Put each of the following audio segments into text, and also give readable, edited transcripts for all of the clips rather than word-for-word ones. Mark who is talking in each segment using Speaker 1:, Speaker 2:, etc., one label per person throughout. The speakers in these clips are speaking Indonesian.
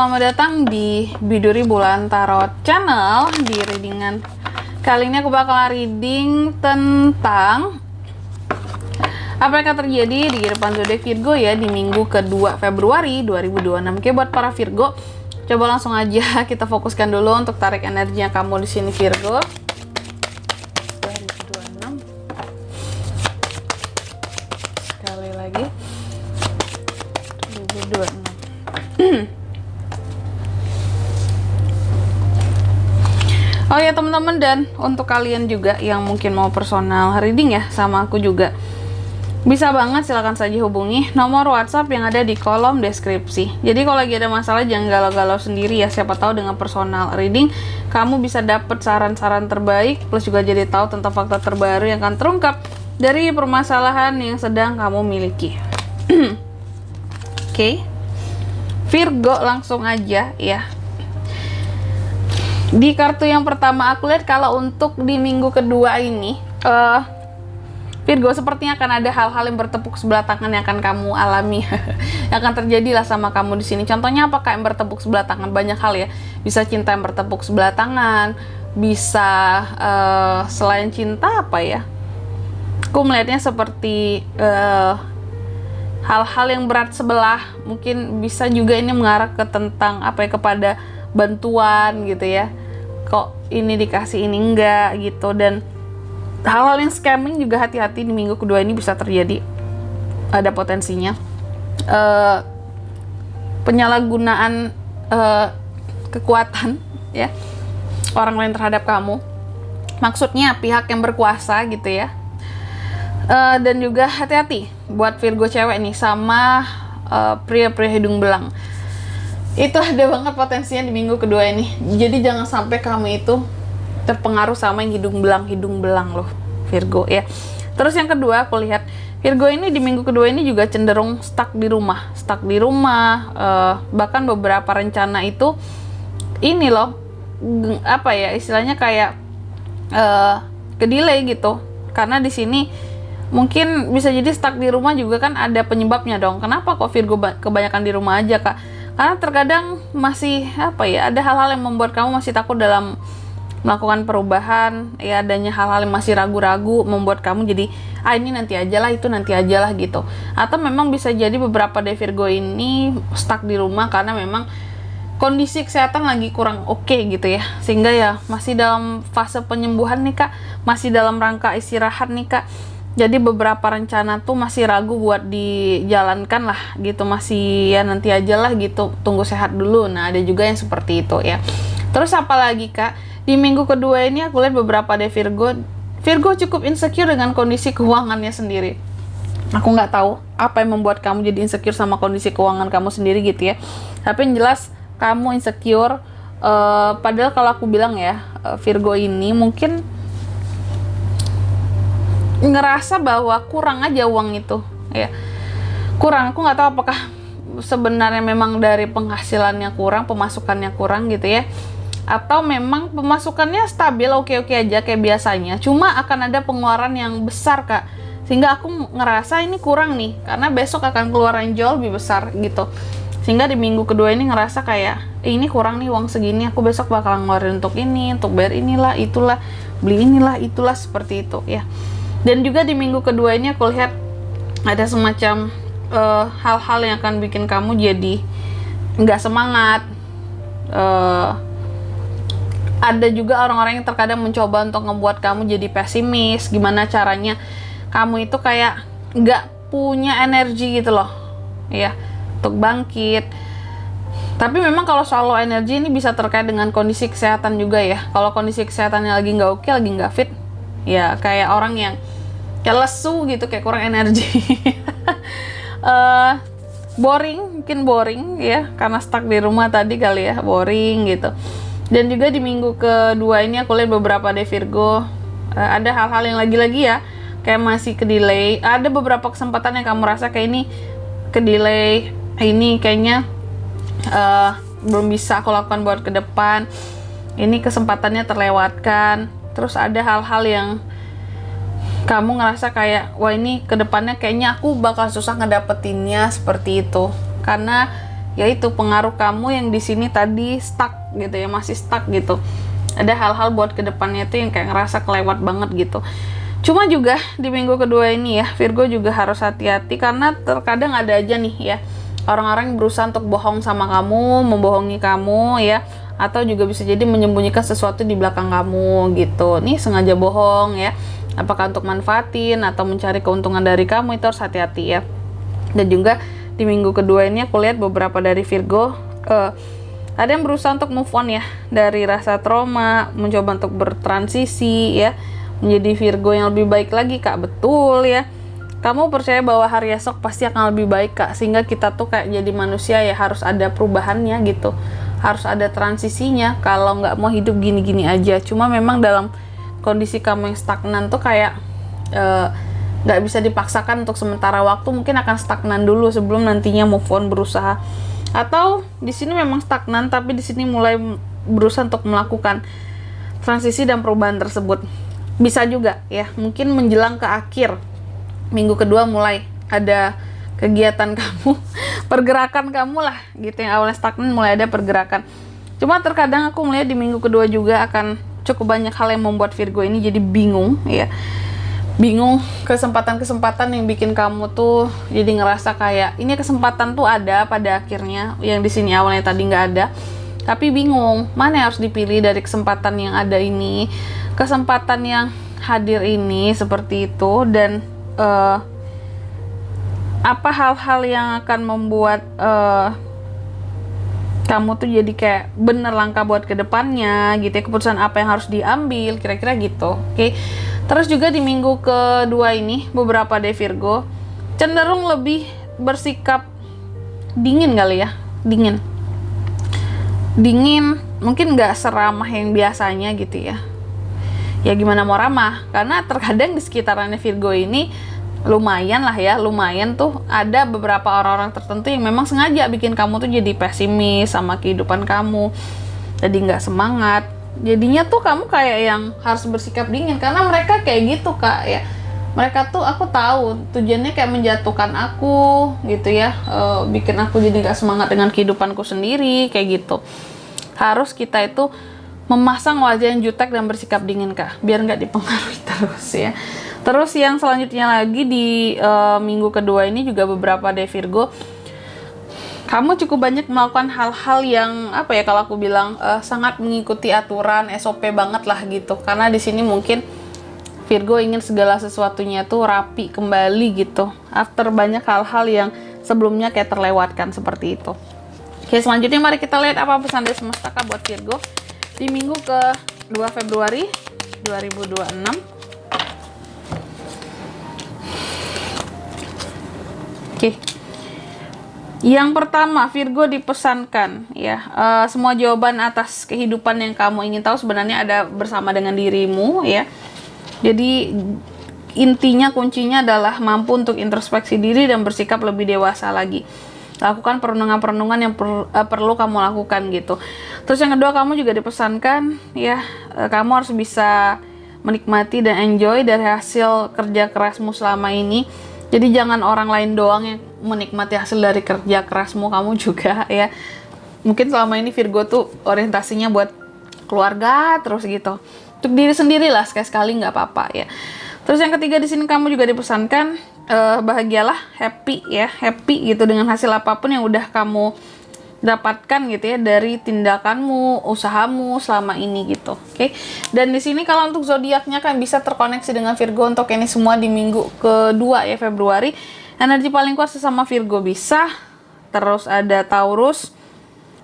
Speaker 1: Selamat datang di Biduri Bulan Tarot Channel. Di readingan kali ini aku bakal reading tentang apa yang akan terjadi di kehidupan zodiak Virgo ya di minggu kedua Februari 2026. Oke, buat para Virgo, coba langsung aja kita fokuskan dulu untuk tarik energinya kamu di sini Virgo. 2026. Sekali lagi. 2026. Oh ya teman-teman, dan untuk kalian juga yang mungkin mau personal reading ya sama aku juga, bisa banget, silahkan saja hubungi nomor WhatsApp yang ada di kolom deskripsi. Jadi kalau lagi ada masalah jangan galau-galau sendiri ya, siapa tahu dengan personal reading kamu bisa dapet saran-saran terbaik, plus juga jadi tahu tentang fakta terbaru yang akan terungkap dari permasalahan yang sedang kamu miliki. Oke. Virgo, langsung aja ya. Di kartu yang pertama aku lihat kalau untuk di minggu kedua ini Virgo sepertinya akan ada hal-hal yang bertepuk sebelah tangan yang akan kamu alami. Yang akan terjadi lah sama kamu di sini. Contohnya apakah yang bertepuk sebelah tangan? Banyak hal ya. Bisa cinta yang bertepuk sebelah tangan, bisa selain cinta apa ya? Aku melihatnya seperti hal-hal yang berat sebelah. Mungkin bisa juga ini mengarah ke tentang apa ya, kepada bantuan gitu ya, kok ini dikasih ini enggak gitu. Dan hal-hal yang scamming juga hati-hati di minggu kedua ini bisa terjadi, ada potensinya penyalahgunaan kekuatan ya orang lain terhadap kamu, maksudnya pihak yang berkuasa gitu ya. Dan juga hati-hati buat Virgo cewek nih sama pria-pria hidung belang. Itu ada banget potensinya di minggu kedua ini. Jadi jangan sampai kamu itu terpengaruh sama yang hidung belang loh Virgo ya. Terus yang kedua aku lihat Virgo ini di minggu kedua ini juga cenderung stuck di rumah, bahkan beberapa rencana itu ini loh, apa ya istilahnya, kayak kedelay gitu. Karena di sini mungkin bisa jadi stuck di rumah juga kan ada penyebabnya dong. Kenapa kok Virgo kebanyakan di rumah aja kak? Karena terkadang masih apa ya, ada hal-hal yang membuat kamu masih takut dalam melakukan perubahan ya, adanya hal-hal yang masih ragu-ragu membuat kamu jadi ini nanti aja lah, itu nanti aja lah gitu. Atau memang bisa jadi beberapa dari Virgo ini stuck di rumah karena memang kondisi kesehatan lagi kurang oke gitu ya, sehingga ya masih dalam fase penyembuhan nih kak, masih dalam rangka istirahat nih kak. Jadi beberapa rencana tuh masih ragu buat dijalankan lah gitu, masih ya nanti aja lah gitu, tunggu sehat dulu. Nah ada juga yang seperti itu ya. Terus apa lagi kak, di minggu kedua ini aku lihat beberapa dari Virgo cukup insecure dengan kondisi keuangannya sendiri. Aku nggak tahu apa yang membuat kamu jadi insecure sama kondisi keuangan kamu sendiri gitu ya, tapi yang jelas kamu insecure. Padahal kalau aku bilang ya, Virgo ini mungkin ngerasa bahwa kurang aja uang itu ya, kurang. Aku nggak tahu apakah sebenarnya memang dari penghasilannya kurang, pemasukannya kurang gitu ya, atau memang pemasukannya stabil oke-oke aja kayak biasanya, cuma akan ada pengeluaran yang besar kak, sehingga aku ngerasa ini kurang nih karena besok akan keluaran jauh lebih besar gitu. Sehingga di minggu kedua ini ngerasa kayak ini kurang nih uang segini, aku besok bakal ngeluarin untuk ini, untuk bayar inilah itulah, beli inilah itulah, seperti itu ya. Dan juga di minggu kedua ini aku lihat ada semacam hal-hal yang akan bikin kamu jadi nggak semangat. Ada juga orang-orang yang terkadang mencoba untuk membuat kamu jadi pesimis. Gimana caranya kamu itu kayak nggak punya energi gitu loh ya, untuk bangkit. Tapi memang kalau soal energi ini bisa terkait dengan kondisi kesehatan juga ya. Kalau kondisi kesehatannya lagi nggak oke, lagi nggak fit ya, kayak orang yang kayak lesu gitu, kayak kurang energi. Mungkin boring ya, karena stuck di rumah tadi kali ya, boring gitu. Dan juga di minggu kedua ini aku lihat beberapa dari Virgo ada hal-hal yang lagi-lagi ya, kayak masih kedelay. Ada beberapa kesempatan yang kamu rasa kayak ini kedelay, ini kayaknya belum bisa aku lakukan buat ke depan, ini kesempatannya terlewatkan. Terus ada hal-hal yang kamu ngerasa kayak wah ini kedepannya kayaknya aku bakal susah ngedapetinnya, seperti itu. Karena yaitu pengaruh kamu yang di sini tadi stuck gitu ya, masih stuck gitu. Ada hal-hal buat kedepannya itu yang kayak ngerasa kelewat banget gitu. Cuma juga di minggu kedua ini ya, Virgo juga harus hati-hati karena terkadang ada aja nih ya orang-orang yang berusaha untuk bohong sama kamu, membohongi kamu ya, atau juga bisa jadi menyembunyikan sesuatu di belakang kamu gitu. Nih sengaja bohong ya, apakah untuk manfaatin atau mencari keuntungan dari kamu, itu harus hati-hati ya. Dan juga di minggu kedua ini aku lihat beberapa dari Virgo ada yang berusaha untuk move on ya dari rasa trauma, mencoba untuk bertransisi ya menjadi Virgo yang lebih baik lagi Kak. Betul ya, kamu percaya bahwa hari esok pasti akan lebih baik Kak, sehingga kita tuh kayak jadi manusia ya harus ada perubahannya gitu, harus ada transisinya. Kalau nggak mau hidup gini-gini aja, cuma memang dalam kondisi kamu yang stagnan tuh kayak nggak bisa dipaksakan untuk sementara waktu, mungkin akan stagnan dulu sebelum nantinya move on, berusaha. Atau di sini memang stagnan tapi di sini mulai berusaha untuk melakukan transisi dan perubahan tersebut. Bisa juga ya, mungkin menjelang ke akhir minggu kedua mulai ada kegiatan kamu, pergerakan kamu lah gitu, yang awalnya stagnan mulai ada pergerakan. Cuma terkadang aku melihat di minggu kedua juga akan cukup banyak hal yang membuat Virgo ini jadi bingung ya. Bingung, kesempatan-kesempatan yang bikin kamu tuh jadi ngerasa kayak ini kesempatan tuh ada pada akhirnya, yang di sini awalnya tadi nggak ada, tapi bingung mana yang harus dipilih dari kesempatan yang ada ini, kesempatan yang hadir ini seperti itu. Dan apa hal-hal yang akan membuat kamu tuh jadi kayak bener langkah buat kedepannya gitu ya, keputusan apa yang harus diambil, kira-kira gitu. Oke. Terus juga di minggu kedua ini beberapa dari Virgo cenderung lebih bersikap dingin kali ya, dingin, mungkin nggak seramah yang biasanya gitu ya. Ya gimana mau ramah, karena terkadang di sekitarannya Virgo ini lumayan lah ya, lumayan tuh ada beberapa orang-orang tertentu yang memang sengaja bikin kamu tuh jadi pesimis sama kehidupan kamu, jadi nggak semangat. Jadinya tuh kamu kayak yang harus bersikap dingin karena mereka kayak gitu Kak ya. Mereka tuh aku tahu tujuannya kayak menjatuhkan aku gitu ya, bikin aku jadi gak semangat dengan kehidupanku sendiri kayak gitu. Harus kita itu memasang wajah yang jutek dan bersikap dingin Kak, biar nggak dipengaruhi terus ya. Terus yang selanjutnya lagi di minggu kedua ini juga beberapa dari Virgo, kamu cukup banyak melakukan hal-hal yang apa ya, kalau aku bilang sangat mengikuti aturan SOP banget lah gitu. Karena di sini mungkin Virgo ingin segala sesuatunya tuh rapi kembali gitu, after banyak hal-hal yang sebelumnya kayak terlewatkan seperti itu. Oke, selanjutnya mari kita lihat apa pesan dari semesta Kak buat Virgo di minggu ke 2 Februari 2026. Oke. Yang pertama, Virgo dipesankan ya, semua jawaban atas kehidupan yang kamu ingin tahu sebenarnya ada bersama dengan dirimu ya. Jadi intinya, kuncinya adalah mampu untuk introspeksi diri dan bersikap lebih dewasa lagi. Lakukan perenungan-perenungan yang perlu kamu lakukan gitu. Terus yang kedua, kamu juga dipesankan ya, kamu harus bisa menikmati dan enjoy dari hasil kerja kerasmu selama ini. Jadi jangan orang lain doang yang menikmati hasil dari kerja kerasmu, kamu juga ya. Mungkin selama ini Virgo tuh orientasinya buat keluarga terus gitu. Untuk diri sendiri lah sekali-sekali nggak apa-apa ya. Terus yang ketiga di sini kamu juga dipesankan bahagialah, happy ya, happy gitu dengan hasil apapun yang udah kamu dapatkan gitu ya dari tindakanmu, usahamu selama ini gitu. Oke. Dan di sini kalau untuk zodiaknya kan bisa terkoneksi dengan Virgo untuk ini semua di minggu kedua ya Februari. Energi paling kuat sesama Virgo bisa. Terus ada Taurus,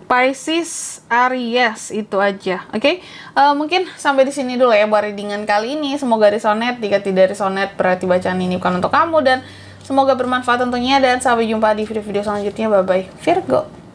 Speaker 1: Pisces, Aries, itu aja. Oke. Mungkin sampai di sini dulu ya buat readingan kali ini. Semoga resonate. Jika tidak resonate berarti bacaan ini bukan untuk kamu, dan semoga bermanfaat tentunya, dan sampai jumpa di video-video selanjutnya. Bye bye Virgo.